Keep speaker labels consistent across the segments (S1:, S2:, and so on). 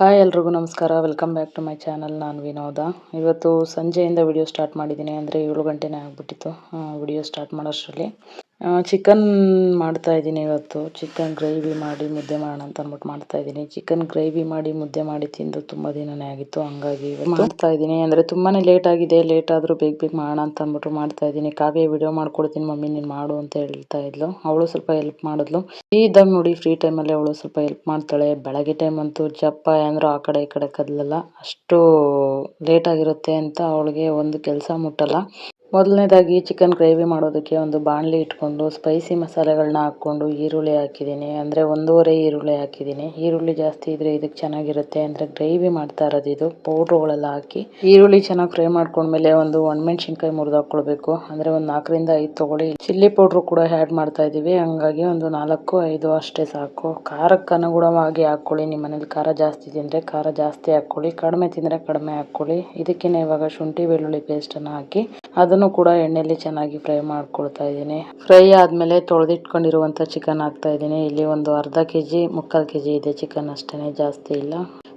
S1: Hi ಎಲ್ರಿಗೂ ನಮಸ್ಕಾರ. Welcome back to my channel. ನಾನು ವಿನೋದ. ಇವತ್ತು ಸಂಜೆಯಿಂದ ವಿಡಿಯೋ ಸ್ಟಾರ್ಟ್ ಮಾಡಿದ್ದೀನಿ. ಅಂದರೆ 7 ಗಂಟೆನೇ ಆಗಿಬಿಟ್ಟಿತ್ತು ವಿಡಿಯೋ ಸ್ಟಾರ್ಟ್ ಮಾಡೋಷ್ಟರಲ್ಲಿ. ಚಿಕನ್ ಮಾಡ್ತಾ ಇದ್ದೀನಿ. ಇವತ್ತು ಚಿಕನ್ ಗ್ರೇವಿ ಮಾಡಿ ಮುದ್ದೆ ಮಾಡೋಣ ಅಂತ ಅಂದ್ಬಿಟ್ಟು ಮಾಡ್ತಾ ಇದ್ದೀನಿ. ಚಿಕನ್ ಗ್ರೇವಿ ಮಾಡಿ ಮುದ್ದೆ ಮಾಡಿ ತಿಂದು ತುಂಬ ದಿನನೇ ಆಗಿತ್ತು, ಹಂಗಾಗಿ ಮಾಡ್ತಾ ಇದ್ದೀನಿ. ಅಂದರೆ ತುಂಬಾ ಲೇಟ್ ಆಗಿದೆ. ಲೇಟ್ ಆದರೂ ಬೇಗ ಮಾಡೋಣ ಅಂತ ಅಂದ್ಬಿಟ್ಟು ಮಾಡ್ತಾ ಇದ್ದೀನಿ. ಕಾವ್ಯ ವಿಡಿಯೋ ಮಾಡ್ಕೊಡ್ತೀನಿ ಮಮ್ಮಿ ನೀನು ಮಾಡು ಅಂತ ಹೇಳ್ತಾ ಇದ್ಲು. ಅವಳು ಸ್ವಲ್ಪ ಹೆಲ್ಪ್ ಮಾಡಿದ್ಲು. ಇದ್ದಾಗ ನೋಡಿ ಫ್ರೀ ಟೈಮಲ್ಲಿ ಅವಳು ಸ್ವಲ್ಪ ಹೆಲ್ಪ್ ಮಾಡ್ತಾಳೆ. ಬೆಳಗ್ಗೆ ಟೈಮ್ ಅಂತೂ ಜಪ್ಪ ಅಂದ್ರು ಆ ಕಡೆ ಈ ಕಡೆ ಕದಲಲ್ಲ, ಅಷ್ಟು ಲೇಟ್ ಆಗಿರುತ್ತೆ ಅಂತ ಅವಳಿಗೆ ಒಂದು ಕೆಲಸ ಮುಟ್ಟಲ್ಲ. ಮೊದಲನೇದಾಗಿ ಚಿಕನ್ ಗ್ರೇವಿ ಮಾಡೋದಕ್ಕೆ ಒಂದು ಬಾಣಲಿ ಇಟ್ಕೊಂಡು ಸ್ಪೈಸಿ ಮಸಾಲೆಗಳನ್ನ ಹಾಕ್ಕೊಂಡು ಈರುಳ್ಳಿ ಹಾಕಿದ್ದೀನಿ. ಅಂದರೆ 1.5 ಈರುಳ್ಳಿ ಹಾಕಿದ್ದೀನಿ. ಈರುಳ್ಳಿ ಜಾಸ್ತಿ ಇದ್ರೆ ಇದಕ್ಕೆ ಚೆನ್ನಾಗಿರುತ್ತೆ. ಅಂದರೆ ಗ್ರೇವಿ ಮಾಡ್ತಾ ಇರೋದು ಇದು. ಪೌಡ್ರುಗಳೆಲ್ಲ ಹಾಕಿ ಈರುಳ್ಳಿ ಚೆನ್ನಾಗಿ ಫ್ರೈ ಮಾಡ್ಕೊಂಡ್ಮೇಲೆ ಒಂದು ಒಣಮೆಣಸಿನ್ಕಾಯಿ ಮುರಿದು ಹಾಕ್ಕೊಳ್ಬೇಕು. ಅಂದರೆ ಒಂದು 4ರಿಂದ 5 ತಗೊಳ್ಳಿ. ಚಿಲ್ಲಿ ಪೌಡ್ರು ಕೂಡ ಆ್ಯಡ್ ಮಾಡ್ತಾ ಇದ್ದೀವಿ, ಹಂಗಾಗಿ ಒಂದು 4-5 ಅಷ್ಟೇ ಸಾಕು. ಖಾರಕ್ಕೆ ಅನುಗುಣವಾಗಿ ಹಾಕ್ಕೊಳ್ಳಿ. ನಿಮ್ಮ ಮನೇಲಿ ಖಾರ ಜಾಸ್ತಿ ತಿಂದರೆ ಖಾರ ಜಾಸ್ತಿ ಹಾಕ್ಕೊಳ್ಳಿ, ಕಡಿಮೆ ತಿಂದರೆ ಕಡಿಮೆ ಹಾಕ್ಕೊಳ್ಳಿ. ಇದಕ್ಕೇನೆ ಇವಾಗ ಶುಂಠಿ ಬೆಳ್ಳುಳ್ಳಿ ಪೇಸ್ಟನ್ನು ಹಾಕಿ ಅದನ್ನು ಕೂಡ ಎಣ್ಣೆಯಲ್ಲಿ ಚೆನ್ನಾಗಿ ಫ್ರೈ ಮಾಡ್ಕೊಳ್ತಾ ಇದ್ದೀನಿ. ಫ್ರೈ ಆದಮೇಲೆ ತೊಳೆದಿಟ್ಕೊಂಡಿರುವಂಥ ಚಿಕನ್ ಹಾಕ್ತಾ ಇದ್ದೀನಿ. ಇಲ್ಲಿ ಒಂದು ಅರ್ಧ ಕೆಜಿ 3/4 ಕೆಜಿ ಇದೆ ಚಿಕನ್, ಅಷ್ಟೇ, ಜಾಸ್ತಿ ಇಲ್ಲ.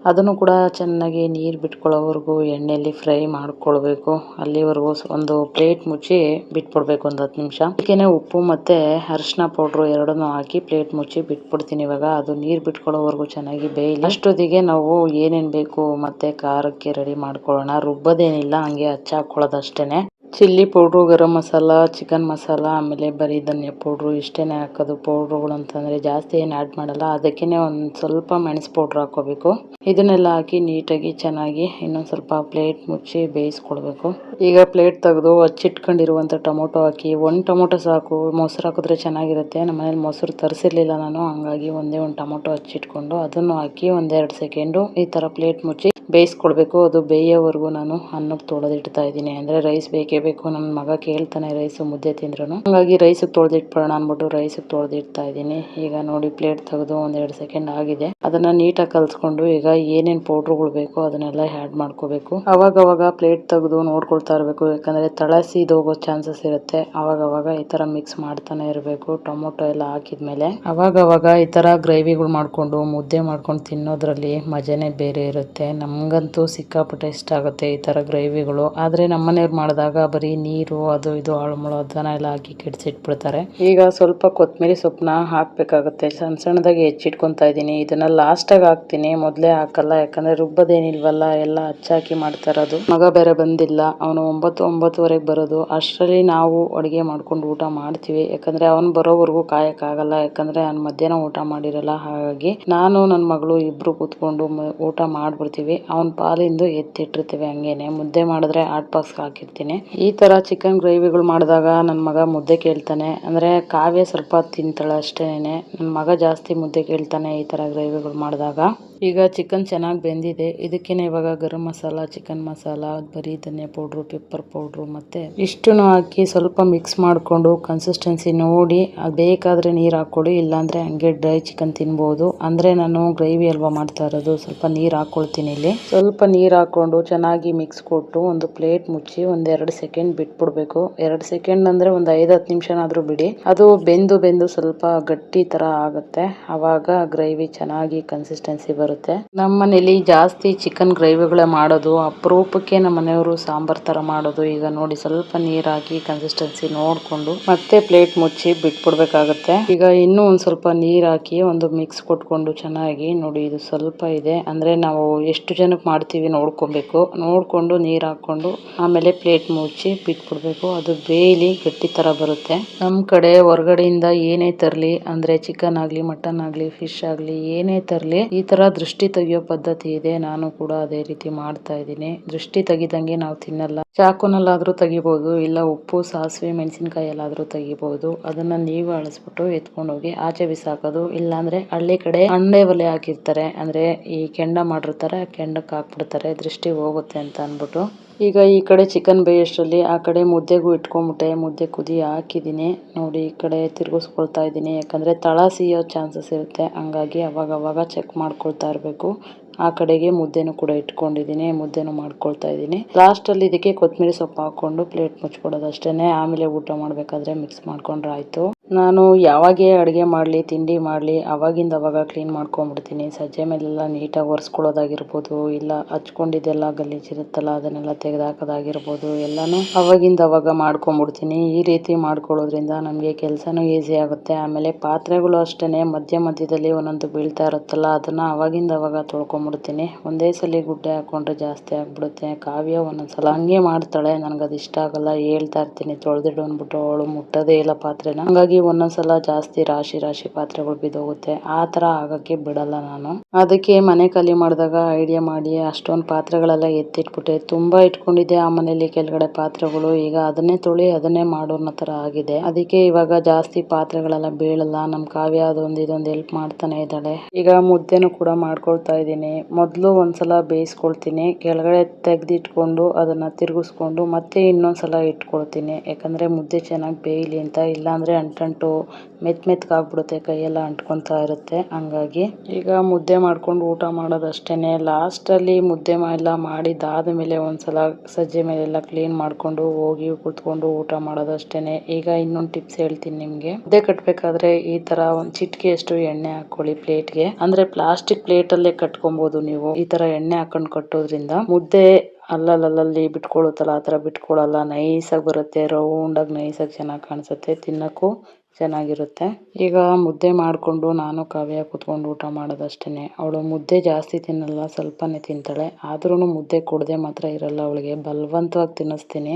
S1: ಅದನ್ನು ಕೂಡ ಚೆನ್ನಾಗಿ ನೀರು ಬಿಟ್ಕೊಳ್ಳೋವರೆಗೂ ಎಣ್ಣೆಯಲ್ಲಿ ಫ್ರೈ ಮಾಡ್ಕೊಳ್ಬೇಕು. ಅಲ್ಲಿವರೆಗೂ ಒಂದು ಪ್ಲೇಟ್ ಮುಚ್ಚಿ ಬಿಟ್ಬಿಡ್ಬೇಕು ಒಂದು 10 ನಿಮಿಷ. ಅದಕ್ಕೇನೆ ಉಪ್ಪು ಮತ್ತು ಅರಿಶಿನ ಪೌಡ್ರು ಎರಡನ್ನೂ ಹಾಕಿ ಪ್ಲೇಟ್ ಮುಚ್ಚಿ ಬಿಟ್ಬಿಡ್ತೀನಿ. ಇವಾಗ ಅದು ನೀರು ಬಿಟ್ಕೊಳ್ಳೋವರೆಗೂ ಚೆನ್ನಾಗಿ ಬೇಯಲಿ. ಅಷ್ಟೊತ್ತಿಗೆ ನಾವು ಏನೇನು ಬೇಕು ಮತ್ತು ಖಾರಕ್ಕೆ ರೆಡಿ ಮಾಡ್ಕೊಳ್ಳೋಣ. ರುಬ್ಬೋದೇನಿಲ್ಲ, ಹಂಗೆ ಹಚ್ಚಾಕೊಳ್ಳೋದು ಅಷ್ಟೇ. Chilli powder, garam masala, chicken masala, ಆಮೇಲೆ ಬರೀ ಧನಿಯಾ ಪೌಡ್ರು ಇಷ್ಟೇ ಹಾಕೋದು. ಪೌಡ್ರುಗಳು ಅಂತಂದರೆ ಜಾಸ್ತಿ ಏನು ಆ್ಯಡ್ ಮಾಡಲ್ಲ. ಅದಕ್ಕೇ ಒಂದು ಸ್ವಲ್ಪ ಮೆಣಸು ಪೌಡ್ರು ಹಾಕ್ಕೋಬೇಕು. ಇದನ್ನೆಲ್ಲ ಹಾಕಿ ನೀಟಾಗಿ ಚೆನ್ನಾಗಿ ಇನ್ನೊಂದು ಸ್ವಲ್ಪ ಪ್ಲೇಟ್ ಮುಚ್ಚಿ ಬೇಯಿಸ್ಕೊಳ್ಬೇಕು. ಈಗ ಪ್ಲೇಟ್ ತೆಗೆದು ಹಚ್ಚಿಟ್ಕೊಂಡಿರುವಂಥ ಟೊಮೊಟೊ ಹಾಕಿ, 1 ಟೊಮೊಟೊ ಸಾಕು. ಮೊಸರು ಹಾಕಿದ್ರೆ ಚೆನ್ನಾಗಿರುತ್ತೆ. ನಮ್ಮ ಮನೇಲಿ ಮೊಸರು ತರಿಸಿರ್ಲಿಲ್ಲ ನಾನು, ಹಂಗಾಗಿ ಒಂದೇ ಒಂದು ಟೊಮೊಟೊ ಹಚ್ಚಿಟ್ಕೊಂಡು ಅದನ್ನು ಹಾಕಿ 1-2 ಸೆಕೆಂಡು ಈ ಥರ ಪ್ಲೇಟ್ ಮುಚ್ಚಿ ಬೇಯಿಸ್ಕೊಳ್ಬೇಕು. ಅದು ಬೇಯೋವರೆಗೂ ನಾನು ಅನ್ನಕ್ಕೆ ತೊಳೆದಿಡ್ತಾ ಇದ್ದೀನಿ. ಅಂದರೆ ರೈಸ್ ಬೇಕೇ ಬೇಕು. ನನ್ನ ಮಗ ಕೇಳ್ತಾನೆ ರೈಸು ಮುದ್ದೆ ತಿಂದ್ರು, ಹಾಗಾಗಿ ರೈಸಿಗೆ ತೊಳೆದಿಟ್ಬಿಡೋಣ ಅಂದ್ಬಿಟ್ಟು ರೈಸಿಗೆ ತೊಳೆದಿಡ್ತಾ ಇದ್ದೀನಿ. ಈಗ ನೋಡಿ ಪ್ಲೇಟ್ ತೆಗೆದು 1-2 ಸೆಕೆಂಡ್ ಆಗಿದೆ. ಅದನ್ನು ನೀಟಾಗಿ ಕಲಿಸ್ಕೊಂಡು ಈಗ ಏನೇನು ಪೌಡ್ರುಗಳು ಬೇಕೋ ಅದನ್ನೆಲ್ಲ ಆ್ಯಡ್ ಮಾಡ್ಕೋಬೇಕು. ಅವಾಗವಾಗ ಪ್ಲೇಟ್ ತೆಗೆದು ನೋಡ್ಕೊಳ್ತಾ ಇರಬೇಕು, ಯಾಕಂದರೆ ತಳ ಸೀದೋಗೋ ಚಾನ್ಸಸ್ ಇರುತ್ತೆ. ಅವಾಗವಾಗ ಈ ಥರ ಮಿಕ್ಸ್ ಮಾಡ್ತಾನೆ ಇರಬೇಕು. ಟೊಮೊಟೊ ಎಲ್ಲ ಹಾಕಿದ್ಮೇಲೆ ಅವಾಗವಾಗ ಈ ಥರ ಗ್ರೇವಿಗಳು ಮಾಡಿಕೊಂಡು ಮುದ್ದೆ ಮಾಡ್ಕೊಂಡು ತಿನ್ನೋದ್ರಲ್ಲಿ ಮಜಾನೇ ಬೇರೆ ಇರುತ್ತೆ. ನಮಗಂತೂ ಸಿಕ್ಕಾಪಟ್ಟೆ ಇಷ್ಟ ಆಗುತ್ತೆ ಈ ಥರ ಗ್ರೇವಿಗಳು. ಆದರೆ ನಮ್ಮನೆಯವ್ರು ಮಾಡಿದಾಗ ಬರೀ ನೀರು ಅದು ಇದು ಆಳುಮಳು ಅದನ್ನ ಎಲ್ಲ ಹಾಕಿ ಕೆಡಿಸಿಟ್ಬಿಡ್ತಾರೆ. ಈಗ ಸ್ವಲ್ಪ ಕೊತ್ತಂಬರಿ ಸೊಪ್ಪನ್ನ ಹಾಕಬೇಕಾಗುತ್ತೆ. ಸಣ್ಣದಾಗಿ ಹೆಚ್ಚಿಟ್ಕೊತಾ ಇದ್ದೀನಿ. ಇದನ್ನ ಲಾಸ್ಟಾಗಿ ಹಾಕ್ತೀನಿ, ಮೊದಲೇ ಹಾಕಲ್ಲ. ಯಾಕಂದರೆ ರುಬ್ಬೋದೇನಿಲ್ವಲ್ಲ, ಎಲ್ಲ ಹಚ್ಚಾಕಿ ಮಾಡ್ತಾ ಇರೋದು. ಮಗ ಬೇರೆ ಬಂದಿಲ್ಲ, ಅವನು 9-9:30 ಬರೋದು. ಅಷ್ಟರಲ್ಲಿ ನಾವು ಅಡುಗೆ ಮಾಡ್ಕೊಂಡು ಊಟ ಮಾಡ್ತೀವಿ. ಯಾಕಂದರೆ ಅವನು ಬರೋವರೆಗೂ ಕಾಯಕ್ಕಾಗಲ್ಲ. ಯಾಕಂದರೆ ಅವ್ನು ಮಧ್ಯಾಹ್ನ ಊಟ ಮಾಡಿರಲ್ಲ. ಹಾಗಾಗಿ ನಾನು ನನ್ನ ಮಗಳು ಇಬ್ಬರು ಕೂತ್ಕೊಂಡು ಊಟ ಮಾಡ್ಬಿಡ್ತೀವಿ. ಅವನ ಪಾಲಿಂದು ಎತ್ತಿಟ್ಟಿರ್ತೀವಿ. ಹಂಗೇನೆ ಮುದ್ದೆ ಮಾಡಿದ್ರೆ ಹಾಟ್ ಬಾಕ್ಸ್ಗೆ ಹಾಕಿರ್ತೀನಿ. ಈ ಥರ ಚಿಕನ್ ಗ್ರೇವಿಗಳು ಮಾಡಿದಾಗ ನನ್ನ ಮಗ ಮುದ್ದೆ ಕೇಳ್ತಾನೆ. ಅಂದರೆ ಕಾವ್ಯ ಸ್ವಲ್ಪ ತಿಂತಾಳೆ ಅಷ್ಟೇನೆ, ನನ್ನ ಮಗ ಜಾಸ್ತಿ ಮುದ್ದೆ ಕೇಳ್ತಾನೆ ಈ ಥರ ಗ್ರೇವಿಗಳು ಮಾಡಿದಾಗ. ಈಗ ಚಿಕನ್ ಚೆನ್ನಾಗಿ ಬೆಂದಿದೆ. ಇದಕ್ಕೇನೆ ಇವಾಗ ಗರಂ ಮಸಾಲ, ಚಿಕನ್ ಮಸಾಲ, ಬರೀ ಧನಿಯಾ ಪೌಡ್ರು, ಪೆಪ್ಪರ್ ಪೌಡ್ರು ಮತ್ತು ಇಷ್ಟನ್ನು ಹಾಕಿ ಸ್ವಲ್ಪ ಮಿಕ್ಸ್ ಮಾಡಿಕೊಂಡು ಕನ್ಸಿಸ್ಟೆನ್ಸಿ ನೋಡಿ ಅದು ಬೇಕಾದರೆ ನೀರು ಹಾಕ್ಕೊಳ್ಳಿ, ಇಲ್ಲಾಂದರೆ ಹಂಗೆ ಡ್ರೈ ಚಿಕನ್ ತಿನ್ಬೋದು. ಅಂದರೆ ನಾನು ಗ್ರೇವಿ ಅಲ್ವಾ ಮಾಡ್ತಾ ಇರೋದು, ಸ್ವಲ್ಪ ನೀರು ಹಾಕ್ಕೊಳ್ತೀನಿ. ಇಲ್ಲಿ ಸ್ವಲ್ಪ ನೀರು ಹಾಕ್ಕೊಂಡು ಚೆನ್ನಾಗಿ ಮಿಕ್ಸ್ ಕೊಟ್ಟು ಒಂದು ಪ್ಲೇಟ್ ಮುಚ್ಚಿ 1-2 ಸೆಕೆಂಡ್ ಬಿಟ್ಬಿಡ್ಬೇಕು. 2 ಸೆಕೆಂಡ್ ಅಂದರೆ ಒಂದು 5-10 ನಿಮಿಷನಾದರೂ ಬಿಡಿ. ಅದು ಬೆಂದು ಸ್ವಲ್ಪ ಗಟ್ಟಿ ಥರ ಆಗುತ್ತೆ. ಆವಾಗ ಗ್ರೇವಿ ಚೆನ್ನಾಗಿ ಕನ್ಸಿಸ್ಟೆನ್ಸಿ ಬರುತ್ತೆ. ನಮ್ಮ ಮನೇಲಿ ಜಾಸ್ತಿ ಚಿಕನ್ ಗ್ರೇವಿಗಳೇ ಮಾಡೋದು. ಅಪರೂಪಕ್ಕೆ ನಮ್ಮ ಮನೆಯವರು ಸಾಂಬಾರ್ ಥರ ಮಾಡೋದು. ಈಗ ನೋಡಿ ಸ್ವಲ್ಪ ನೀರು ಹಾಕಿ ಕನ್ಸಿಸ್ಟೆನ್ಸಿ ನೋಡಿಕೊಂಡು ಮತ್ತೆ ಪ್ಲೇಟ್ ಮುಚ್ಚಿ ಬಿಟ್ಬಿಡ್ಬೇಕಾಗತ್ತೆ. ಈಗ ಇನ್ನೂ ಒಂದು ಸ್ವಲ್ಪ ನೀರು ಹಾಕಿ ಒಂದು ಮಿಕ್ಸ್ ಕೊಟ್ಕೊಂಡು ಚೆನ್ನಾಗಿ ನೋಡಿ, ಇದು ಸ್ವಲ್ಪ ಇದೆ. ಅಂದರೆ ನಾವು ಎಷ್ಟು ಜನಕ್ಕೆ ಮಾಡ್ತೀವಿ ನೋಡ್ಕೊಬೇಕು. ನೋಡಿಕೊಂಡು ನೀರು ಹಾಕ್ಕೊಂಡು ಆಮೇಲೆ ಪ್ಲೇಟ್ ಮುಚ್ಚಿ ಬಿಟ್ಬಿಡ್ಬೇಕು. ಅದು ಬೇಯಲಿ, ಗಟ್ಟಿ ಥರ ಬರುತ್ತೆ. ನಮ್ಮ ಕಡೆ ಹೊರಗಡೆಯಿಂದ ಏನೇ ತರಲಿ, ಅಂದರೆ ಚಿಕನ್ ಆಗಲಿ, ಮಟನ್ ಆಗಲಿ, ಫಿಶ್ ಆಗಲಿ, ಏನೇ ತರಲಿ ಈ ಥರ ದೃಷ್ಟಿ ತೆಗಿಯೋ ಪದ್ಧತಿ ಇದೆ. ನಾನು ಕೂಡ ಅದೇ ರೀತಿ ಮಾಡ್ತಾ ಇದ್ದೀನಿ. ದೃಷ್ಟಿ ತೆಗಿದಂಗೆ ನಾವು ತಿನ್ನಲ್ಲ. ಚಾಕುನಲ್ಲಾದರೂ ತೆಗಿಬೋದು, ಇಲ್ಲ ಉಪ್ಪು, ಸಾಸಿವೆ, ಮೆಣಸಿನ್ಕಾಯಿ ಎಲ್ಲಾದರೂ ತೆಗಿಬೋದು. ಅದನ್ನು ನೀವು ಅಳಿಸ್ಬಿಟ್ಟು ಎತ್ಕೊಂಡೋಗಿ ಆಚೆ ಬಿಸಾಕೋದು. ಇಲ್ಲಾಂದರೆ ಹಳ್ಳಿ ಕಡೆ ಅಂಡೆ ಒಲೆ ಹಾಕಿರ್ತಾರೆ, ಅಂದರೆ ಈ ಕೆಂಡ ಮಾಡಿರ್ತಾರೆ, ಕೆಂಡಕ್ಕೆ ಹಾಕ್ಬಿಡ್ತಾರೆ ದೃಷ್ಟಿ ಹೋಗುತ್ತೆ ಅಂತ ಅಂದ್ಬಿಟ್ಟು. ಈಗ ಈ ಕಡೆ ಚಿಕನ್ ಬೇಯೋಷ್ಟರಲ್ಲಿ ಆ ಕಡೆ ಮುದ್ದೆಗೂ ಇಟ್ಕೊಂಡ್ಬಿಟ್ಟೆ. ಮುದ್ದೆ ಕುದಿ ಹಾಕಿದ್ದೀನಿ ನೋಡಿ. ಈ ಕಡೆ ತಿರ್ಗಿಸ್ಕೊಳ್ತಾ ಇದ್ದೀನಿ, ಯಾಕಂದರೆ ತಳ ಸೀಯೋ ಚಾನ್ಸಸ್ ಇರುತ್ತೆ. ಹಂಗಾಗಿ ಅವಾಗವಾಗ ಚೆಕ್ ಮಾಡ್ಕೊಳ್ತಾ ಇರಬೇಕು. ಆ ಕಡೆಗೆ ಮುದ್ದೆನೂ ಕೂಡ ಇಟ್ಕೊಂಡಿದ್ದೀನಿ, ಮುದ್ದೆನೂ ಮಾಡ್ಕೊಳ್ತಾ ಇದ್ದೀನಿ. ಲಾಸ್ಟಲ್ಲಿ ಇದಕ್ಕೆ ಕೊತ್ತಂಬರಿ ಸೊಪ್ಪು ಹಾಕ್ಕೊಂಡು ಪ್ಲೇಟ್ ಮುಚ್ಕೊಡೋದು ಅಷ್ಟೇ. ಆಮೇಲೆ ಊಟ ಮಾಡಬೇಕಾದ್ರೆ ಮಿಕ್ಸ್ ಮಾಡ್ಕೊಂಡ್ರೆ ಆಯಿತು. ನಾನು ಯಾವಾಗೇ ಅಡುಗೆ ಮಾಡಲಿ ತಿಂಡಿ ಮಾಡಲಿ ಅವಾಗಿಂದ ಅವಾಗ ಕ್ಲೀನ್ ಮಾಡ್ಕೊಂಡ್ಬಿಡ್ತೀನಿ. ಸಜ್ಜೆ ಮೇಲೆಲ್ಲ ನೀಟಾಗಿ ಒರೆಸ್ಕೊಳ್ಳೋದಾಗಿರ್ಬೋದು, ಇಲ್ಲ ಹಚ್ಕೊಂಡಿದ್ದೆಲ್ಲ ಗಲೀಜಿರುತ್ತಲ್ಲ ಅದನ್ನೆಲ್ಲ ತೆಗೆದಾಕೋದಾಗಿರ್ಬೋದು, ಎಲ್ಲನೂ ಅವಾಗಿಂದ ಅವಾಗ ಮಾಡ್ಕೊಂಡ್ಬಿಡ್ತೀನಿ. ಈ ರೀತಿ ಮಾಡ್ಕೊಳ್ಳೋದ್ರಿಂದ ನಮಗೆ ಕೆಲಸನೂ ಈಸಿ ಆಗುತ್ತೆ. ಆಮೇಲೆ ಪಾತ್ರೆಗಳು ಅಷ್ಟೇ ಮಧ್ಯ ಮಧ್ಯದಲ್ಲಿ ಒಂದೊಂದು ಬೀಳ್ತಾ ಇರುತ್ತಲ್ಲ ಅದನ್ನು ಅವಾಗಿಂದ ಅವಾಗ ತೊಳ್ಕೊಂಡ್ಬಿಡ್ತೀನಿ. ಒಂದೇ ಸಲ ಗುಡ್ಡೆ ಹಾಕೊಂಡ್ರೆ ಜಾಸ್ತಿ ಆಗ್ಬಿಡುತ್ತೆ. ಕಾವ್ಯ ಒಂದೊಂದ್ಸಲ ಹಂಗೆ ಮಾಡ್ತಾಳೆ, ನನಗದು ಇಷ್ಟ ಆಗಲ್ಲ. ಹೇಳ್ತಾ ಇರ್ತೀನಿ ತೊಳೆದಿಡು ಅಂದ್ಬಿಟ್ಟು, ಅವಳು ಮುಟ್ಟೋದೇ ಇಲ್ಲ ಪಾತ್ರೆನ. ಹಂಗಾಗಿ ಒಂದೊಂದ್ಸಲ ಜಾಸ್ತಿ ರಾಶಿ ರಾಶಿ ಪಾತ್ರೆಗಳು ಬಿದ್ದೋಗುತ್ತೆ. ಆ ತರ ಆಗಕ್ಕೆ ಬಿಡಲ್ಲ ನಾನು. ಅದಕ್ಕೆ ಮನೆ ಖಾಲಿ ಮಾಡಿದಾಗ ಐಡಿಯಾ ಮಾಡಿ ಅಷ್ಟೊಂದು ಪಾತ್ರೆಗಳೆಲ್ಲ ಎತ್ತಿಟ್ಬಿಟ್ಟೆ. ತುಂಬಾ ಇಟ್ಕೊಂಡಿದ್ದೆ ಆ ಮನೇಲಿ ಕೆಳಗಡೆ ಪಾತ್ರೆಗಳು. ಈಗ ಅದನ್ನೇ ತೊಳಿ ಅದನ್ನೇ ಮಾಡೋರ್ನ ತರ ಆಗಿದೆ. ಅದಕ್ಕೆ ಇವಾಗ ಜಾಸ್ತಿ ಪಾತ್ರೆಗಳೆಲ್ಲ ಬೀಳಲ್ಲ. ನಮ್ ಕಾವ್ಯ ಅದೊಂದು ಇದೊಂದು ಹೆಲ್ಪ್ ಮಾಡ್ತಾನೆ ಇದ್ದಾಳೆ. ಈಗ ಮುದ್ದೆನೂ ಕೂಡ ಮಾಡ್ಕೊಳ್ತಾ ಇದ್ದೀನಿ. ಮೊದಲು ಒಂದ್ಸಲ ಬೇಯಿಸ್ಕೊಳ್ತೀನಿ, ಕೆಳಗಡೆ ತೆಗೆದಿಟ್ಕೊಂಡು ಅದನ್ನ ತಿರುಗಿಸ್ಕೊಂಡು ಮತ್ತೆ ಇನ್ನೊಂದ್ಸಲ ಇಟ್ಕೊಳ್ತೀನಿ. ಯಾಕಂದ್ರೆ ಮುದ್ದೆ ಚೆನ್ನಾಗಿ ಬೇಯಲಿ ಅಂತ. ಇಲ್ಲಾಂದ್ರೆ ಅಂಟಂಟು ಮೆತ್ಮೆತ್ಕಾಗ್ಬಿಡುತ್ತೆ, ಕೈಯೆಲ್ಲ ಅಂಟ್ಕೊತಾ ಇರುತ್ತೆ. ಹಂಗಾಗಿ ಈಗ ಮುದ್ದೆ ಮಾಡ್ಕೊಂಡು ಊಟ ಮಾಡೋದಷ್ಟೇನೆ. ಲಾಸ್ಟಲ್ಲಿ ಮುದ್ದೆ ಎಲ್ಲ ಮಾಡಿದಾದ್ಮೇಲೆ ಒಂದ್ಸಲ ಸಜ್ಜೆ ಮೇಲೆಲ್ಲ ಕ್ಲೀನ್ ಮಾಡ್ಕೊಂಡು ಹೋಗಿ ಕುತ್ಕೊಂಡು ಊಟ ಮಾಡೋದಷ್ಟೇನೆ. ಈಗ ಇನ್ನೊಂದು ಟಿಪ್ಸ್ ಹೇಳ್ತೀನಿ ನಿಮ್ಗೆ. ಮುದ್ದೆ ಕಟ್ಬೇಕಾದ್ರೆ ಈ ತರ ಒಂದ್ ಚಿಟಿಕೆಯಷ್ಟು ಎಣ್ಣೆ ಹಾಕೊಳ್ಳಿ ಪ್ಲೇಟ್ಗೆ. ಅಂದ್ರೆ ಪ್ಲಾಸ್ಟಿಕ್ ಪ್ಲೇಟ್ ಅಲ್ಲೇ ಕಟ್ಕೊಬಹುದು ನೀವು. ಈ ತರ ಎಣ್ಣೆ ಹಾಕೊಂಡು ಕಟ್ಟೋದ್ರಿಂದ ಮುದ್ದೆ ಅಲ್ಲಲ್ಲಿ ಬಿಟ್ಕೊಳ್ಳುತ್ತಲ್ಲ ಆ ತರ ಬಿಟ್ಕೊಳ್ಳಲ್ಲ. ನೈಸಾಗಿ ಬರುತ್ತೆ, ರೌಂಡಾಗಿ ನೈಸಾಗಿ ಚೆನ್ನಾಗಿ ಕಾಣಿಸುತ್ತೆ, ತಿನ್ನಕ್ಕೂ ಚೆನ್ನಾಗಿರುತ್ತೆ. ಈಗ ಮುದ್ದೆ ಮಾಡಿಕೊಂಡು ನಾನು ಕಾವ್ಯ ಕುತ್ಕೊಂಡು ಊಟ ಮಾಡೋದಷ್ಟೇನೆ. ಅವಳು ಮುದ್ದೆ ಜಾಸ್ತಿ ತಿನ್ನಲ್ಲ, ಸ್ವಲ್ಪನೇ ತಿಂತಾಳೆ. ಆದ್ರೂ ಮುದ್ದೆ ಕೊಡದೆ ಮಾತ್ರ ಇರಲ್ಲ ಅವಳಿಗೆ. ಬಲವಂತವಾಗಿ ತಿನ್ನಿಸ್ತೀನಿ.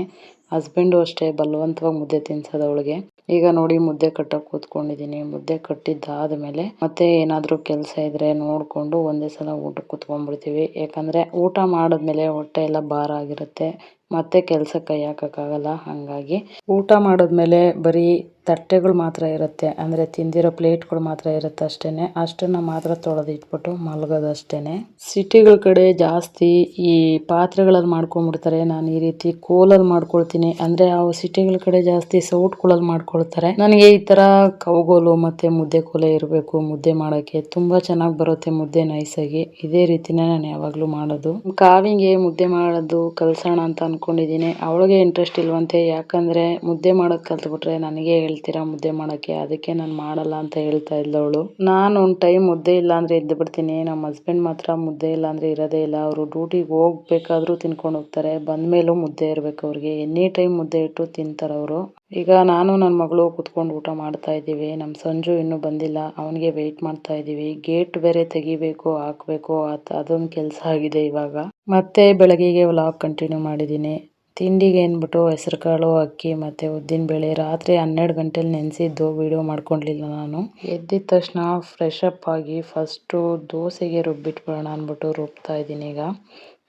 S1: ಹಸ್ಬೆಂಡು ಅಷ್ಟೇ ಬಲವಂತವಾಗಿ ಮುದ್ದೆ ತಿನ್ಸೋದು ಅವಳಿಗೆ. ಈಗ ನೋಡಿ ಮುದ್ದೆ ಕಟ್ಟಕ್ಕೆ ಕೂತ್ಕೊಂಡಿದ್ದೀನಿ. ಮುದ್ದೆ ಕಟ್ಟಿದ್ದಾದ್ಮೇಲೆ ಮತ್ತೆ ಏನಾದರೂ ಕೆಲಸ ಇದ್ರೆ ನೋಡ್ಕೊಂಡು ಒಂದೇ ಸಲ ಊಟಕ್ಕೆ ಕೂತ್ಕೊಂಡ್ಬಿಡ್ತೀವಿ. ಯಾಕಂದ್ರೆ ಊಟ ಮಾಡಿದ್ಮೇಲೆ ಹೊಟ್ಟೆ ಎಲ್ಲ ಭಾರ ಆಗಿರುತ್ತೆ, ಮತ್ತೆ ಕೆಲ್ಸಕ್ಕೆ ಕೈ ಹಾಕಕ್ಕಾಗಲ್ಲ. ಹಂಗಾಗಿ ಊಟ ಮಾಡಿದ್ಮೇಲೆ ಬರೀ ತಟ್ಟೆಗಳು ಮಾತ್ರ ಇರುತ್ತೆ, ಅಂದ್ರೆ ತಿಂದಿರೋ ಪ್ಲೇಟ್ಗಳು ಮಾತ್ರ ಇರುತ್ತೆ ಅಷ್ಟೇನೆ. ಅಷ್ಟನ್ನ ಮಾತ್ರ ತೊಳೆದು ಇಟ್ಬಿಟ್ಟು ಮಲಗೋದಷ್ಟೇನೆ. ಸಿಟಿಗಳ ಕಡೆ ಜಾಸ್ತಿ ಈ ಪಾತ್ರೆಗಳಲ್ಲಿ ಮಾಡ್ಕೊಂಡ್ಬಿಡ್ತಾರೆ. ನಾನು ಈ ರೀತಿ ಕೋಲಲ್ಲಿ ಮಾಡ್ಕೊಳ್ತೀನಿ. ಅಂದ್ರೆ ಆ ಸಿಟಿಗಳ ಕಡೆ ಜಾಸ್ತಿ ಸೌಟ್ಗಳಲ್ಲಿ ಮಾಡ್ಕೊಳ್ತಾರೆ. ನನಗೆ ಈ ತರ ಕೌಗೋಲು ಮತ್ತೆ ಮುದ್ದೆ ಕೋಲೆ ಇರಬೇಕು ಮುದ್ದೆ ಮಾಡಕ್ಕೆ. ತುಂಬಾ ಚೆನ್ನಾಗಿ ಬರುತ್ತೆ ಮುದ್ದೆ ನೈಸಾಗಿ. ಇದೇ ರೀತಿನೇ ನಾನು ಯಾವಾಗ್ಲೂ ಮಾಡೋದು. ಕಾವಿಗೆ ಮುದ್ದೆ ಮಾಡೋದು ಕಲ್ಸೋಣ ಅಂತ ಅನ್ಕೊಂಡಿದೀನಿ. ಅವಳಿಗೆ ಇಂಟ್ರೆಸ್ಟ್ ಇಲ್ವಂತೆ. ಯಾಕಂದ್ರೆ ಮುದ್ದೆ ಮಾಡೋದ್ ಕಲ್ತ್ಬಿಟ್ರೆ ನನಗೆ ಹೇಳ್ತೀರಾ ಮುದ್ದೆ ಮಾಡಕ್ಕೆ, ಅದಕ್ಕೆ ನಾನು ಮಾಡಲ್ಲ ಅಂತ ಹೇಳ್ತಾ ಇದ್ದವಳು. ನಾನು ಒಂದು ಟೈಮ್ ಮುದ್ದೆ ಇಲ್ಲ ಅಂದ್ರೆ ಎದ್ದು ಬಿಡ್ತೀನಿ. ನಮ್ಮ ಹಸ್ಬೆಂಡ್ ಮಾತ್ರ ಮುದ್ದೆ ಇಲ್ಲ ಅಂದ್ರೆ ಇರೋದೇ ಇಲ್ಲ. ಅವರು ಡ್ಯೂಟಿಗೆ ಹೋಗ್ಬೇಕಾದ್ರೂ ತಿನ್ಕೊಂಡು ಹೋಗ್ತಾರೆ, ಬಂದ್ಮೇಲೂ ಮುದ್ದೆ ಇರ್ಬೇಕು ಅವ್ರಿಗೆ. ಎನಿ ಟೈಮ್ ಮುದ್ದೆ ಇಟ್ಟು ತಿಂತಾರೆ ಅವರು. ಈಗ ನಾನು ನನ್ನ ಮಗಳು ಕುತ್ಕೊಂಡು ಊಟ ಮಾಡ್ತಾ ಇದ್ದೀವಿ. ನಮ್ಮ ಸಂಜು ಇನ್ನೂ ಬಂದಿಲ್ಲ, ಅವನಿಗೆ ವೆಯ್ಟ್ ಮಾಡ್ತಾ ಇದ್ದೀವಿ. ಗೇಟ್ ಬೇರೆ ತೆಗಿಬೇಕು ಹಾಕ್ಬೇಕು, ಅದೊಂದು ಕೆಲಸ ಆಗಿದೆ ಇವಾಗ. ಮತ್ತೆ ಬೆಳಗ್ಗೆಗೆ ವ್ಲಾಗ್ ಕಂಟಿನ್ಯೂ ಮಾಡಿದ್ದೀನಿ. ತಿಂಡಿಗೆ ಅಂದ್ಬಿಟ್ಟು ಹೆಸರು ಕಾಳು ಅಕ್ಕಿ ಮತ್ತೆ ಉದ್ದಿನ ಬೇಳೆ ರಾತ್ರಿ 12 ಗಂಟೆಲಿ ನೆನೆಸಿದ್ದು ವಿಡಿಯೋ ಮಾಡ್ಕೊಂಡಿಲ್ಲ ನಾನು. ಎದ್ದಿದ ತಕ್ಷಣ ಫ್ರೆಶ್ ಅಪ್ ಆಗಿ ಫಸ್ಟು ದೋಸೆಗೆ ರುಬ್ಬಿಟ್ಬಿಡೋಣ ಅಂದ್ಬಿಟ್ಟು ರುಬ್ತಾ ಇದ್ದೀನಿ. ಈಗ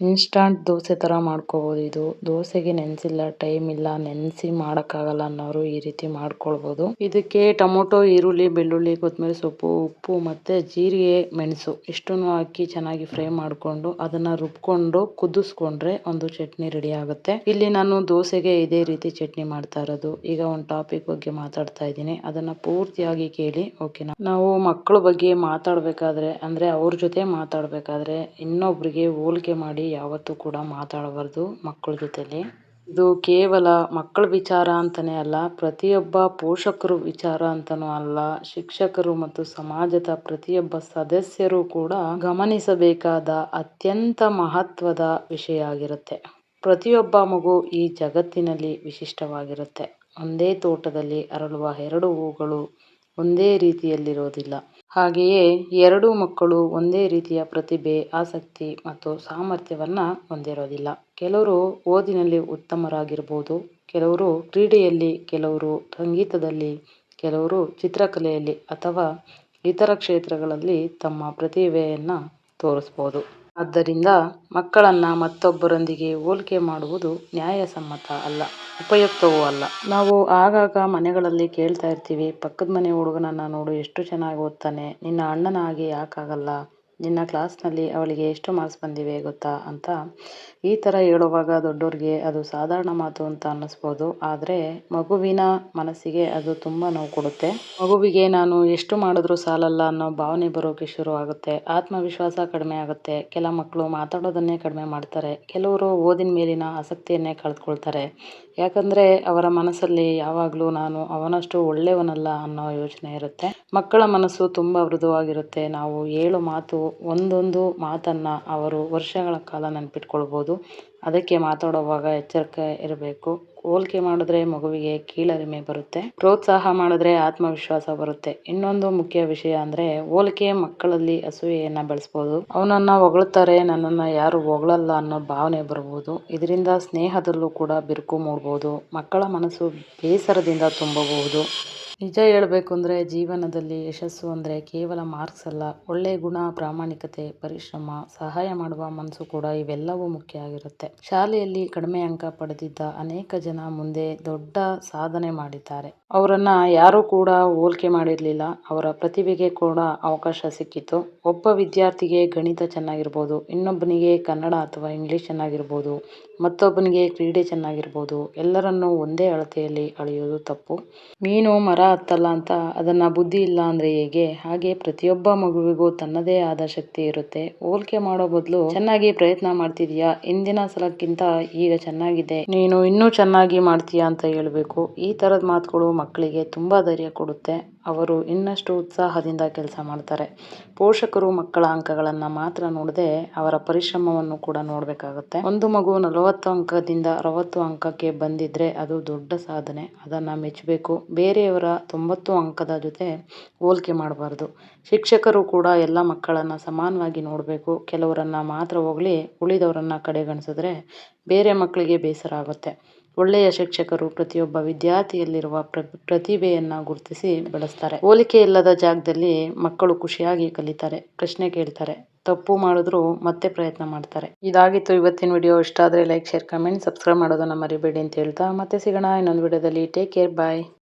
S1: ಇನ್ಸ್ಟಾಂಟ್ ದೋಸೆ ಥರ ಮಾಡ್ಕೋಬೋದು ಇದು. ದೋಸೆಗೆ ನೆನೆಸಿಲ್ಲ, ಟೈಮ್ ಇಲ್ಲ, ನೆನೆಸಿ ಮಾಡೋಕ್ಕಾಗಲ್ಲ ಅನ್ನೋರು ಈ ರೀತಿ ಮಾಡ್ಕೊಳ್ಬೋದು. ಇದಕ್ಕೆ ಟೊಮೊಟೊ, ಈರುಳ್ಳಿ, ಬೆಳ್ಳುಳ್ಳಿ, ಕೊತ್ತಂಬರಿ ಸೊಪ್ಪು, ಉಪ್ಪು ಮತ್ತೆ ಜೀರಿಗೆ, ಮೆಣಸು ಇಷ್ಟನ್ನು ಹಾಕಿ ಚೆನ್ನಾಗಿ ಫ್ರೈ ಮಾಡಿಕೊಂಡು ಅದನ್ನ ರುಬ್ಕೊಂಡು ಕುದಿಸ್ಕೊಂಡ್ರೆ ಒಂದು ಚಟ್ನಿ ರೆಡಿ ಆಗುತ್ತೆ. ಇಲ್ಲಿ ನಾನು ದೋಸೆಗೆ ಇದೇ ರೀತಿ ಚಟ್ನಿ ಮಾಡ್ತಾ ಇರೋದು. ಈಗ ಒಂದು ಟಾಪಿಕ್ ಬಗ್ಗೆ ಮಾತಾಡ್ತಾ ಇದ್ದೀನಿ, ಅದನ್ನ ಪೂರ್ತಿಯಾಗಿ ಕೇಳಿ ಓಕೆನಾ. ನಾವು ಮಕ್ಕಳ ಬಗ್ಗೆ ಮಾತಾಡ್ಬೇಕಾದ್ರೆ ಅಂದ್ರೆ ಅವ್ರ ಜೊತೆ ಮಾತಾಡ್ಬೇಕಾದ್ರೆ ಇನ್ನೊಬ್ರಿಗೆ ಹೋಲಿಕೆ ಮಾಡಿ ಯಾವತ್ತೂ ಕೂಡ ಮಾತಾಡಬಾರ್ದು ಮಕ್ಕಳ ಜೊತೆಲಿ. ಇದು ಕೇವಲ ಮಕ್ಕಳ ವಿಚಾರ ಅಂತಾನೆ ಅಲ್ಲ, ಪ್ರತಿಯೊಬ್ಬ ಪೋಷಕರು ವಿಚಾರ ಅಂತಾನೂ ಅಲ್ಲ, ಶಿಕ್ಷಕರು ಮತ್ತು ಸಮಾಜದ ಪ್ರತಿಯೊಬ್ಬ ಸದಸ್ಯರು ಕೂಡ ಗಮನಿಸಬೇಕಾದ ಅತ್ಯಂತ ಮಹತ್ವದ ವಿಷಯ ಆಗಿರುತ್ತೆ. ಪ್ರತಿಯೊಬ್ಬ ಮಗು ಈ ಜಗತ್ತಿನಲ್ಲಿ ವಿಶಿಷ್ಟವಾಗಿರುತ್ತೆ. ಒಂದೇ ತೋಟದಲ್ಲಿ ಅರಳುವ 2 ಹೂಗಳು ಒಂದೇ ರೀತಿಯಲ್ಲಿರೋದಿಲ್ಲ. ಹಾಗೆಯೇ 2 ಮಕ್ಕಳು ಒಂದೇ ರೀತಿಯ ಪ್ರತಿಭೆ, ಆಸಕ್ತಿ ಮತ್ತು ಸಾಮರ್ಥ್ಯವನ್ನ ಹೊಂದಿರೋದಿಲ್ಲ. ಕೆಲವರು ಓದಿನಲ್ಲಿ ಉತ್ತಮರಾಗಿರ್ಬೋದು, ಕೆಲವರು ಕ್ರೀಡೆಯಲ್ಲಿ, ಕೆಲವರು ಸಂಗೀತದಲ್ಲಿ, ಕೆಲವರು ಚಿತ್ರಕಲೆಯಲ್ಲಿ ಅಥವಾ ಇತರ ಕ್ಷೇತ್ರಗಳಲ್ಲಿ ತಮ್ಮ ಪ್ರತಿಭೆಯನ್ನ ತೋರಿಸ್ಬೋದು. ಆದ್ದರಿಂದ ಮಕ್ಕಳನ್ನ ಮತ್ತೊಬ್ಬರೊಂದಿಗೆ ಹೋಲಿಕೆ ಮಾಡುವುದು ನ್ಯಾಯಸಮ್ಮತ ಅಲ್ಲ, ಉಪಯುಕ್ತವೂ ಅಲ್ಲ. ನಾವು ಆಗಾಗ ಮನೆಗಳಲ್ಲಿ ಕೇಳ್ತಾ ಇರ್ತೀವಿ, ಪಕ್ಕದ ಮನೆ ಹುಡುಗನನ್ನ ನೋಡು ಎಷ್ಟು ಚೆನ್ನಾಗಿ ಓದ್ತಾನೆ, ನಿನ್ನ ಅಣ್ಣನ ಹಾಗೆ ಯಾಕಾಗಲ್ಲ, ನಿನ್ನ ಕ್ಲಾಸ್ನಲ್ಲಿ ಅವಳಿಗೆ ಎಷ್ಟು ಮಾರ್ಕ್ಸ್ ಬಂದಿವೆ ಗೊತ್ತಾ ಅಂತ ಈ ಥರ ಹೇಳುವಾಗ ದೊಡ್ಡೋರಿಗೆ ಅದು ಸಾಧಾರಣ ಮಾತು ಅಂತ ಅನ್ನಿಸ್ಬೋದು. ಆದರೆ ಮಗುವಿನ ಮನಸ್ಸಿಗೆ ಅದು ತುಂಬ ನೋವು ಕೊಡುತ್ತೆ. ಮಗುವಿಗೆ ನಾನು ಎಷ್ಟು ಮಾಡಿದ್ರೂ ಸಾಲಲ್ಲ ಅನ್ನೋ ಭಾವನೆ ಬರೋಕೆ ಶುರು ಆಗುತ್ತೆ. ಆತ್ಮವಿಶ್ವಾಸ ಕಡಿಮೆ ಆಗುತ್ತೆ. ಕೆಲ ಮಕ್ಕಳು ಮಾತಾಡೋದನ್ನೇ ಕಡಿಮೆ ಮಾಡ್ತಾರೆ. ಕೆಲವರು ಓದಿನ ಮೇಲಿನ ಆಸಕ್ತಿಯನ್ನೇ ಕಳೆದುಕೊಳ್ತಾರೆ. ಯಾಕಂದರೆ ಅವರ ಮನಸ್ಸಲ್ಲಿ ಯಾವಾಗಲೂ ನಾನು ಅವನಷ್ಟು ಒಳ್ಳೆಯವನಲ್ಲ ಅನ್ನೋ ಯೋಚನೆ ಇರುತ್ತೆ. ಮಕ್ಕಳ ಮನಸ್ಸು ತುಂಬ ಮೃದುವಾಗಿರುತ್ತೆ. ನಾವು ಹೇಳೋ ಮಾತು ಒಂದೊಂದು ಮಾತನ್ನು ಅವರು ವರ್ಷಗಳ ಕಾಲ ನೆನಪಿಟ್ಕೊಳ್ಬೋದು. ಅದಕ್ಕೆ ಮಾತಾಡುವಾಗ ಎಚ್ಚರಿಕೆ ಇರಬೇಕು. ಹೋಲಿಕೆ ಮಾಡಿದ್ರೆ ಮಗುವಿಗೆ ಕೀಳರಿಮೆ ಬರುತ್ತೆ. ಪ್ರೋತ್ಸಾಹ ಮಾಡಿದ್ರೆ ಆತ್ಮವಿಶ್ವಾಸ ಬರುತ್ತೆ. ಇನ್ನೊಂದು ಮುಖ್ಯ ವಿಷಯ ಅಂದರೆ ಹೋಲಿಕೆ ಮಕ್ಕಳಲ್ಲಿ ಅಸೂಯೆಯನ್ನು ಬೆಳೆಸ್ಬೋದು. ಅವನನ್ನು ಹೊಗಳ್ತಾರೆ, ನನ್ನನ್ನು ಯಾರು ಹೊಗಳಲ್ಲ ಅನ್ನೋ ಭಾವನೆ ಬರ್ಬೋದು. ಇದರಿಂದ ಸ್ನೇಹದಲ್ಲೂ ಕೂಡ ಬಿರುಕು ಮೂಡ್ಬೋದು. ಮಕ್ಕಳ ಮನಸ್ಸು ಬೇಸರದಿಂದ ತುಂಬಬಹುದು. ನಿಜ ಹೇಳಬೇಕು ಅಂದರೆ ಜೀವನದಲ್ಲಿ ಯಶಸ್ಸು ಅಂದರೆ ಕೇವಲ ಮಾರ್ಕ್ಸ್ ಅಲ್ಲ, ಒಳ್ಳೆಯ ಗುಣ, ಪ್ರಾಮಾಣಿಕತೆ, ಪರಿಶ್ರಮ, ಸಹಾಯ ಮಾಡುವ ಮನಸ್ಸು ಕೂಡ ಇವೆಲ್ಲವೂ ಮುಖ್ಯ ಆಗಿರುತ್ತೆ. ಶಾಲೆಯಲ್ಲಿ ಕಡಿಮೆ ಅಂಕ ಪಡೆದಿದ್ದ ಅನೇಕ ಜನ ಮುಂದೆ ದೊಡ್ಡ ಸಾಧನೆ ಮಾಡಿದ್ದಾರೆ. ಅವರನ್ನು ಯಾರೂ ಕೂಡ ಹೋಲಿಕೆ ಮಾಡಿರಲಿಲ್ಲ. ಅವರ ಪ್ರತಿಭೆಗೆ ಕೂಡ ಅವಕಾಶ ಸಿಕ್ಕಿತ್ತು. ಒಬ್ಬ ವಿದ್ಯಾರ್ಥಿಗೆ ಗಣಿತ ಚೆನ್ನಾಗಿರ್ಬೋದು, ಇನ್ನೊಬ್ಬನಿಗೆ ಕನ್ನಡ ಅಥವಾ ಇಂಗ್ಲಿಷ್ ಚೆನ್ನಾಗಿರ್ಬೋದು, ಮತ್ತೊಬ್ಬನಿಗೆ ಕ್ರೀಡೆ ಚೆನ್ನಾಗಿರ್ಬೋದು. ಎಲ್ಲರನ್ನೂ ಒಂದೇ ಅಳತೆಯಲ್ಲಿ ಅಳೆಯೋದು ತಪ್ಪು. ಮೀನು ಮರ ಹತ್ತಲ್ಲ ಅಂತ ಅದನ್ನು ಬುದ್ಧಿ ಇಲ್ಲ ಅಂದರೆ ಹೇಗೆ? ಹಾಗೆ ಪ್ರತಿಯೊಬ್ಬ ಮಗುವಿಗೂ ತನ್ನದೇ ಆದ ಶಕ್ತಿ ಇರುತ್ತೆ. ಹೋಲಿಕೆ ಮಾಡೋ ಬದಲು ಚೆನ್ನಾಗಿ ಪ್ರಯತ್ನ ಮಾಡ್ತಿದೀಯಾ, ಹಿಂದಿನ ಸಲಕ್ಕಿಂತ ಈಗ ಚೆನ್ನಾಗಿದೆ, ನೀನು ಇನ್ನೂ ಚೆನ್ನಾಗಿ ಮಾಡ್ತೀಯಾ ಅಂತ ಹೇಳಬೇಕು. ಈ ಥರದ ಮಾತುಗಳು ಮಕ್ಕಳಿಗೆ ತುಂಬ ಧೈರ್ಯ ಕೊಡುತ್ತೆ. ಅವರು ಇನ್ನಷ್ಟು ಉತ್ಸಾಹದಿಂದ ಕೆಲಸ ಮಾಡ್ತಾರೆ. ಪೋಷಕರು ಮಕ್ಕಳ ಅಂಕಗಳನ್ನು ಮಾತ್ರ ನೋಡದೆ ಅವರ ಪರಿಶ್ರಮವನ್ನು ಕೂಡ ನೋಡಬೇಕಾಗುತ್ತೆ. ಒಂದು ಮಗು 40 ಅಂಕದಿಂದ 60 ಅಂಕಕ್ಕೆ ಬಂದಿದ್ರೆ ಅದು ದೊಡ್ಡ ಸಾಧನೆ. ಅದನ್ನು ಮೆಚ್ಚಬೇಕು. ಬೇರೆಯವರ 90 ಅಂಕದ ಜೊತೆ ಹೋಲಿಕೆ ಮಾಡಬಾರ್ದು. ಶಿಕ್ಷಕರು ಕೂಡ ಎಲ್ಲ ಮಕ್ಕಳನ್ನು ಸಮಾನವಾಗಿ ನೋಡಬೇಕು. ಕೆಲವರನ್ನು ಮಾತ್ರ ಹೊಗಳಿ ಉಳಿದವರನ್ನು ಕಡೆಗಣಿಸಿದ್ರೆ ಬೇರೆ ಮಕ್ಕಳಿಗೆ ಬೇಸರ ಆಗುತ್ತೆ. ಒಳ್ಳೆಯ ಶಿಕ್ಷಕರು ಪ್ರತಿಯೊಬ್ಬ ವಿದ್ಯಾರ್ಥಿಯಲ್ಲಿರುವ ಪ್ರತಿಭೆಯನ್ನು ಗುರುತಿಸಿ ಬೆಳೆಸ್ತಾರೆ. ಹೋಲಿಕೆ ಇಲ್ಲದ ಜಾಗದಲ್ಲಿ ಮಕ್ಕಳು ಖುಷಿಯಾಗಿ ಕಲಿತಾರೆ, ಪ್ರಶ್ನೆ ಕೇಳ್ತಾರೆ, ತಪ್ಪು ಮಾಡಿದ್ರು ಮತ್ತೆ ಪ್ರಯತ್ನ ಮಾಡ್ತಾರೆ. ಇದಾಗಿತ್ತು ಇವತ್ತಿನ ವಿಡಿಯೋ. ಇಷ್ಟ ಆದರೆ ಲೈಕ್, ಶೇರ್, ಕಮೆಂಟ್, ಸಬ್ಸ್ಕ್ರೈಬ್ ಮಾಡೋದನ್ನು ಮರಿಬೇಡಿ ಅಂತ ಹೇಳ್ತಾ ಮತ್ತೆ ಸಿಗೋಣ ಇನ್ನೊಂದು ವಿಡಿಯೋದಲ್ಲಿ. ಟೇಕ್ ಕೇರ್, ಬಾಯ್.